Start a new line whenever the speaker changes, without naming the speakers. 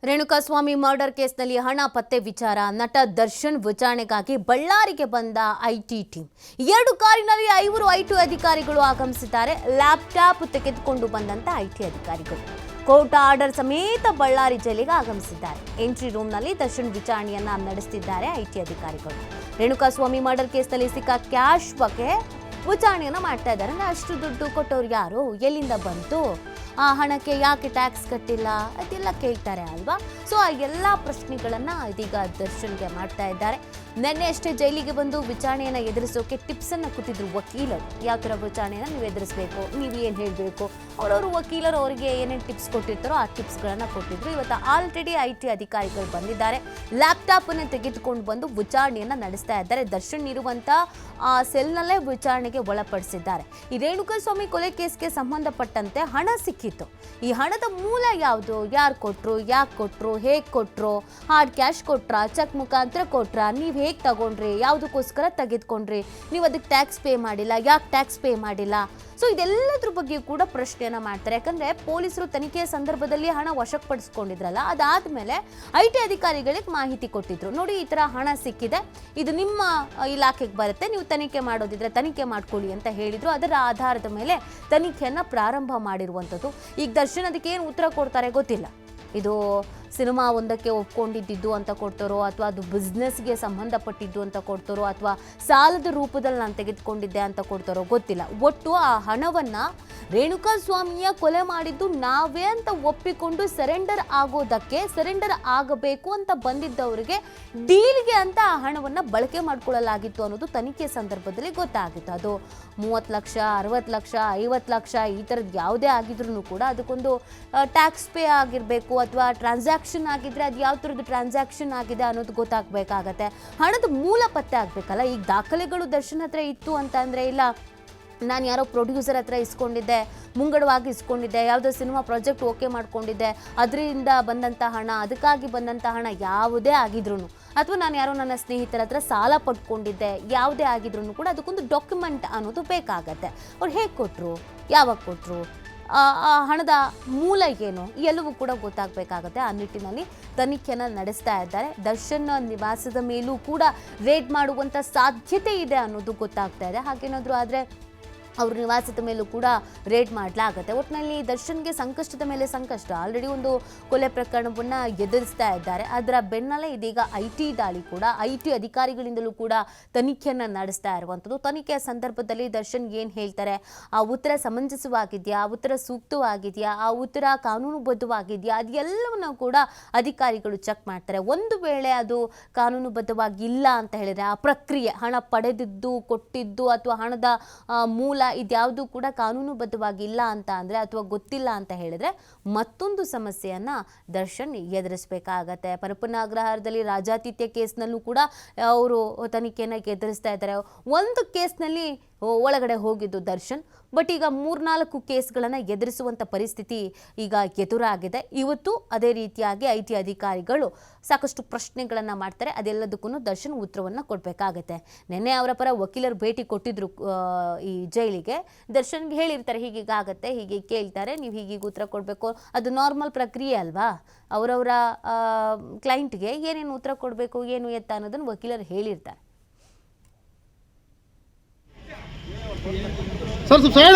Renukaswamy murder ಕೇಸ್ನಲ್ಲಿ ಹಣ ಪತ್ತೆ ವಿಚಾರ ನಟ ದರ್ಶನ್ ವಿಚಾರಣೆಗಾಗಿ ಬಳ್ಳಾರಿಗೆ ಬಂದ ಐಟಿ ಟೀಮ್ 2 ಕಾರಿನಲ್ಲಿ 5 ಐಟಿ ಅಧಿಕಾರಿಗಳು ಆಗಮಿಸಿದ್ದಾರೆ. ಲ್ಯಾಪ್ಟಾಪ್ ತೆಗೆದುಕೊಂಡು ಬಂದಂತ ಐಟಿ ಅಧಿಕಾರಿಗಳು ಕೋರ್ಟ್ ಆರ್ಡರ್ ಸಮೇತ ಬಳ್ಳಾರಿ ಜೈಲಿಗೆ ಆಗಮಿಸಿದ್ದಾರೆ. ಎಂಟ್ರಿ ರೂಮ್ನಲ್ಲಿ ದರ್ಶನ್ ವಿಚಾರಣೆಯನ್ನ ನಡೆಸುತ್ತಿದ್ದಾರೆ ಐಟಿ ಅಧಿಕಾರಿಗಳು. ರೇಣುಕಾಸ್ವಾಮಿ ಮರ್ಡರ್ ಕೇಸ್ನಲ್ಲಿ ಸಿಕ್ಕ ಕ್ಯಾಶ್ ಬಗ್ಗೆ ವಿಚಾರಣೆಯನ್ನ ಮಾಡ್ತಾ ಇದ್ದಾರೆ. ಅಷ್ಟು ದುಡ್ಡು ಕೊಟ್ಟವ್ರು ಯಾರು, ಎಲ್ಲಿಂದ ಬಂತು, ಆ ಹಣಕ್ಕೆ ಯಾಕೆ ಟ್ಯಾಕ್ಸ್ ಕಟ್ಟಿಲ್ಲ, ಅದೆಲ್ಲ ಕೇಳ್ತಾರೆ ಅಲ್ವಾ. ಸೊ ಆ ಎಲ್ಲ ಪ್ರಶ್ನೆಗಳನ್ನ ಇದೀಗ ದರ್ಶನ್ಗೆ ಮಾಡ್ತಾ ಇದ್ದಾರೆ. ನಿನ್ನೆ ಅಷ್ಟೇ ಜೈಲಿಗೆ ಬಂದು ವಿಚಾರಣೆಯನ್ನ ಎದುರಿಸೋಕೆ ಟಿಪ್ಸ್ ಅನ್ನ ಕೊಟ್ಟಿದ್ರು ವಕೀಲರು. ಯಾವ ಥರ ವಿಚಾರಣೆಯನ್ನ ನೀವು ಎದುರಿಸಬೇಕು, ನೀವು ಏನು ಹೇಳಬೇಕು, ಅವರವರು ವಕೀಲರು ಅವರಿಗೆ ಏನೇನು ಟಿಪ್ಸ್ ಕೊಟ್ಟಿರ್ತಾರೋ ಆ ಟಿಪ್ಸ್ಗಳನ್ನ ಕೊಟ್ಟಿದ್ರು. ಇವತ್ತು ಆಲ್ರೆಡಿ ಐಟಿ ಅಧಿಕಾರಿಗಳು ಬಂದಿದ್ದಾರೆ. ಲ್ಯಾಪ್ಟಾಪ್ ಅನ್ನು ತೆಗೆದುಕೊಂಡು ಬಂದು ವಿಚಾರಣೆಯನ್ನ ನಡೆಸ್ತಾ ಇದ್ದಾರೆ. ದರ್ಶನ್ ಇರುವಂತ ಸೆಲ್ನಲ್ಲೇ ವಿಚಾರಣೆಗೆ ಒಳಪಡಿಸಿದ್ದಾರೆ. ಈ ರೇಣುಕಾಸ್ವಾಮಿ ಕೊಲೆ ಕೇಸ್ಗೆ ಸಂಬಂಧಪಟ್ಟಂತೆ ಹಣ ಸಿಕ್ಕಿತ್ತು. ಈ ಹಣದ ಮೂಲ ಯಾವುದು, ಯಾರು ಕೊಟ್ರು, ಯಾಕೆ ಕೊಟ್ರು, ಹೇಗೆ ಕೊಟ್ರು, ಹಾರ್ಡ್ ಕ್ಯಾಶ್ ಕೊಟ್ರ, ಚೆಕ್ ಮುಖಾಂತರ ಕೊಟ್ರ, ನೀವು ಹೇಗೆ ತಗೊಂಡ್ರಿ, ಯಾವುದಕ್ಕೋಸ್ಕರ ತೆಗೆದುಕೊಂಡ್ರಿ, ನೀವು ಅದಕ್ಕೆ ಟ್ಯಾಕ್ಸ್ ಪೇ ಮಾಡಿಲ್ಲ, ಯಾಕೆ ಟ್ಯಾಕ್ಸ್ ಪೇ ಮಾಡಿಲ್ಲ. ಸೊ ಇದೆಲ್ಲದ್ರ ಬಗ್ಗೆ ಕೂಡ ಪ್ರಶ್ನೆಯನ್ನ ಮಾಡ್ತಾರೆ. ಯಾಕಂದ್ರೆ ಪೊಲೀಸರು ತನಿಖೆಯ ಸಂದರ್ಭದಲ್ಲಿ ಹಣ ವಶಪಡಿಸ್ಕೊಂಡಿದ್ರಲ್ಲ, ಅದಾದ್ಮೇಲೆ ಐಟಿ ಅಧಿಕಾರಿಗಳಿಗೆ ಮಾಹಿತಿ ಕೊಟ್ಟಿದ್ರು. ನೋಡಿ, ಈ ತರ ಹಣ ಸಿಕ್ಕಿದೆ, ಇದು ನಿಮ್ಮ ಇಲಾಖೆಗೆ ಬರುತ್ತೆ, ನೀವು ತನಿಖೆ ಮಾಡೋದಿದ್ರೆ ತನಿಖೆ ಮಾಡ್ಕೊಳ್ಳಿ ಅಂತ ಹೇಳಿದ್ರು. ಅದರ ಆಧಾರದ ಮೇಲೆ ತನಿಖೆಯನ್ನ ಪ್ರಾರಂಭ ಮಾಡಿರುವಂಥದ್ದು. ಈಗ ದರ್ಶನ್ ಅದಕ್ಕೆ ಏನು ಉತ್ತರ ಕೊಡ್ತಾರೆ ಗೊತ್ತಿಲ್ಲ. ಇದು ಸಿನಿಮಾ ಒಂದಕ್ಕೆ ಒಪ್ಕೊಂಡಿದ್ದು ಅಂತ ಕೊಡ್ತಾರೋ, ಅಥವಾ ಅದು ಬಿಸ್ನೆಸ್ಗೆ ಸಂಬಂಧಪಟ್ಟಿದ್ದು ಅಂತ ಕೊಡ್ತಾರೋ, ಅಥವಾ ಸಾಲದ ರೂಪದಲ್ಲಿ ನಾನು ತೆಗೆದುಕೊಂಡಿದ್ದೆ ಅಂತ ಕೊಡ್ತಾರೋ ಗೊತ್ತಿಲ್ಲ. ಒಟ್ಟು ಆ ಹಣವನ್ನ ರೇಣುಕಾಸ್ವಾಮಿಯ ಕೊಲೆ ಮಾಡಿದ್ದು ನಾವೇ ಅಂತ ಒಪ್ಪಿಕೊಂಡು ಸರೆಂಡರ್ ಆಗಬೇಕು ಅಂತ ಬಂದಿದ್ದವರಿಗೆ ಡೀಲ್ಗೆ ಅಂತ ಆ ಹಣವನ್ನ ಬಳಕೆ ಮಾಡ್ಕೊಳ್ಳಲಾಗಿತ್ತು ಅನ್ನೋದು ತನಿಖೆ ಸಂದರ್ಭದಲ್ಲಿ ಗೊತ್ತಾಗಿತ್ತು. ಅದು 30 ಲಕ್ಷ, 60 ಲಕ್ಷ, 50 ಲಕ್ಷ ಈ ಥರದ್ದು ಯಾವುದೇ ಆಗಿದ್ರು ಕೂಡ ಅದಕ್ಕೊಂದು ಟ್ಯಾಕ್ಸ್ ಪೇ ಆಗಿರಬೇಕು, ಅಥವಾ ಟ್ರಾನ್ಸಾಕ್ಷನ್ ಆಗಿದ್ರೆ ಅದು ಯಾವ ಥರದ್ದು ಟ್ರಾನ್ಸಾಕ್ಷನ್ ಆಗಿದೆ ಅನ್ನೋದು ಗೊತ್ತಾಗಬೇಕಾಗತ್ತೆ. ಹಣದ ಮೂಲ ಪತ್ತೆ ಆಗಬೇಕಲ್ಲ. ಈಗ ದಾಖಲೆಗಳು ದರ್ಶನ್ ಹತ್ರ ಇತ್ತು ಅಂತ ಅಂದರೆ, ಇಲ್ಲ ನಾನು ಯಾರೋ ಪ್ರೊಡ್ಯೂಸರ್ ಹತ್ರ ಇಸ್ಕೊಂಡಿದ್ದೆ, ಮುಂಗಡವಾಗಿ ಇಸ್ಕೊಂಡಿದ್ದೆ, ಯಾವುದೋ ಸಿನಿಮಾ ಪ್ರಾಜೆಕ್ಟ್ ಓಕೆ ಮಾಡ್ಕೊಂಡಿದ್ದೆ, ಅದರಿಂದ ಬಂದಂಥ ಹಣ, ಅದಕ್ಕಾಗಿ ಬಂದಂಥ ಹಣ ಯಾವುದೇ ಆಗಿದ್ರು, ಅಥವಾ ನಾನು ಯಾರೋ ನನ್ನ ಸ್ನೇಹಿತರ ಹತ್ರ ಸಾಲ ಪಡ್ಕೊಂಡಿದ್ದೆ, ಯಾವುದೇ ಆಗಿದ್ರು ಕೂಡ ಅದಕ್ಕೊಂದು ಡಾಕ್ಯುಮೆಂಟ್ ಅನ್ನೋದು ಬೇಕಾಗತ್ತೆ. ಅವ್ರು ಹೇಗೆ ಕೊಟ್ಟರು, ಯಾವಾಗ ಕೊಟ್ಟರು, ಆ ಹಣದ ಮೂಲ ಏನು, ಎಲ್ಲವೂ ಕೂಡ ಗೊತ್ತಾಗಬೇಕಾಗತ್ತೆ. ಆ ನಿಟ್ಟಿನಲ್ಲಿ ತನಿಖೆಯನ್ನು ನಡೆಸ್ತಾ ಇದ್ದಾರೆ. ದರ್ಶನ್ ನಿವಾಸದ ಮೇಲೂ ಕೂಡ ರೇಡ್ ಮಾಡುವಂಥ ಸಾಧ್ಯತೆ ಇದೆ ಅನ್ನೋದು ಗೊತ್ತಾಗ್ತಾ ಇದೆ. ಹಾಗೇನಾದರೂ ಆದರೆ ಅವ್ರ ನಿವಾಸದ ಮೇಲೂ ಕೂಡ ರೇಡ್ ಮಾಡಲಾಗುತ್ತೆ. ಒಟ್ಟಿನಲ್ಲಿ ದರ್ಶನ್ಗೆ ಸಂಕಷ್ಟದ ಮೇಲೆ ಸಂಕಷ್ಟ. ಆಲ್ರೆಡಿ ಒಂದು ಕೊಲೆ ಪ್ರಕರಣವನ್ನು ಎದುರಿಸ್ತಾ ಇದ್ದಾರೆ. ಅದರ ಬೆನ್ನಲ್ಲೇ ಇದೀಗ ಐಟಿ ದಾಳಿ ಕೂಡ, ಐಟಿ ಅಧಿಕಾರಿಗಳಿಂದಲೂ ಕೂಡ ತನಿಖೆಯನ್ನು ನಡೆಸ್ತಾ ಇರುವಂಥದ್ದು. ತನಿಖೆಯ ಸಂದರ್ಭದಲ್ಲಿ ದರ್ಶನ್ ಏನು ಹೇಳ್ತಾರೆ, ಆ ಉತ್ತರ ಸಮಂಜಸವಾಗಿದೆಯಾ, ಆ ಉತ್ತರ ಸೂಕ್ತವಾಗಿದೆಯಾ, ಆ ಉತ್ತರ ಕಾನೂನುಬದ್ಧವಾಗಿದೆಯಾ, ಅದೆಲ್ಲವನ್ನೂ ಕೂಡ ಅಧಿಕಾರಿಗಳು ಚೆಕ್ ಮಾಡ್ತಾರೆ. ಒಂದು ವೇಳೆ ಅದು ಕಾನೂನುಬದ್ಧವಾಗಿಲ್ಲ ಅಂತ ಹೇಳಿದರೆ, ಆ ಪ್ರಕ್ರಿಯೆ, ಹಣ ಪಡೆದಿದ್ದು, ಕೊಟ್ಟಿದ್ದು, ಅಥವಾ ಹಣದ ಮೂಲ ಇದ್ಯಾವುದು ಕೂಡ ಕಾನೂನುಬದ್ಧವಾಗಿಲ್ಲ ಅಂತ ಅಂದರೆ, ಅಥವಾ ಗೊತ್ತಿಲ್ಲ ಅಂತ ಹೇಳಿದ್ರೆ, ಮತ್ತೊಂದು ಸಮಸ್ಯೆಯನ್ನ ದರ್ಶನ್ ಎದುರಿಸಬೇಕಾಗತ್ತೆ. ಪರಪ್ಪನ ಅಗ್ರಹಾರದಲ್ಲಿ ರಾಜಾತಿಥ್ಯ ಕೇಸ್ನಲ್ಲೂ ಕೂಡ ಅವರು ತನಿಖೆಯನ್ನು ಎದುರಿಸ್ತಾ ಇದ್ದಾರೆ. ಒಂದು ಕೇಸ್ನಲ್ಲಿ ಒಳಗಡೆ ಹೋಗಿದ್ದು ದರ್ಶನ್, ಬಟ್ ಈಗ 3-4 ಕೇಸ್ಗಳನ್ನು ಎದುರಿಸುವಂಥ ಪರಿಸ್ಥಿತಿ ಈಗ ಎದುರಾಗಿದೆ. ಇವತ್ತು ಅದೇ ರೀತಿಯಾಗಿ ಐಟಿ ಅಧಿಕಾರಿಗಳು ಸಾಕಷ್ಟು ಪ್ರಶ್ನೆಗಳನ್ನು ಮಾಡ್ತಾರೆ. ಅದೆಲ್ಲದಕ್ಕೂ ದರ್ಶನ್ ಉತ್ತರವನ್ನು ಕೊಡಬೇಕಾಗತ್ತೆ. ನಿನ್ನೆ ಅವರ ಪರ ವಕೀಲರು ಭೇಟಿ ಕೊಟ್ಟಿದ್ರು ಈ ಜೈಲಿಗೆ. ದರ್ಶನ್ಗೆ ಹೇಳಿರ್ತಾರೆ, ಹೀಗೀಗಾಗತ್ತೆ, ಹೀಗೆ ಕೇಳ್ತಾರೆ, ನೀವು ಹೀಗೀಗ ಉತ್ತರ ಕೊಡಬೇಕು. ಅದು ನಾರ್ಮಲ್ ಪ್ರಕ್ರಿಯೆ ಅಲ್ವಾ. ಅವರವರ ಕ್ಲೈಂಟ್ಗೆ ಏನೇನು ಉತ್ತರ ಕೊಡಬೇಕು, ಏನು ಎತ್ತ ಅನ್ನೋದನ್ನು ವಕೀಲರು ಹೇಳಿರ್ತಾರೆ.
सर सब साइड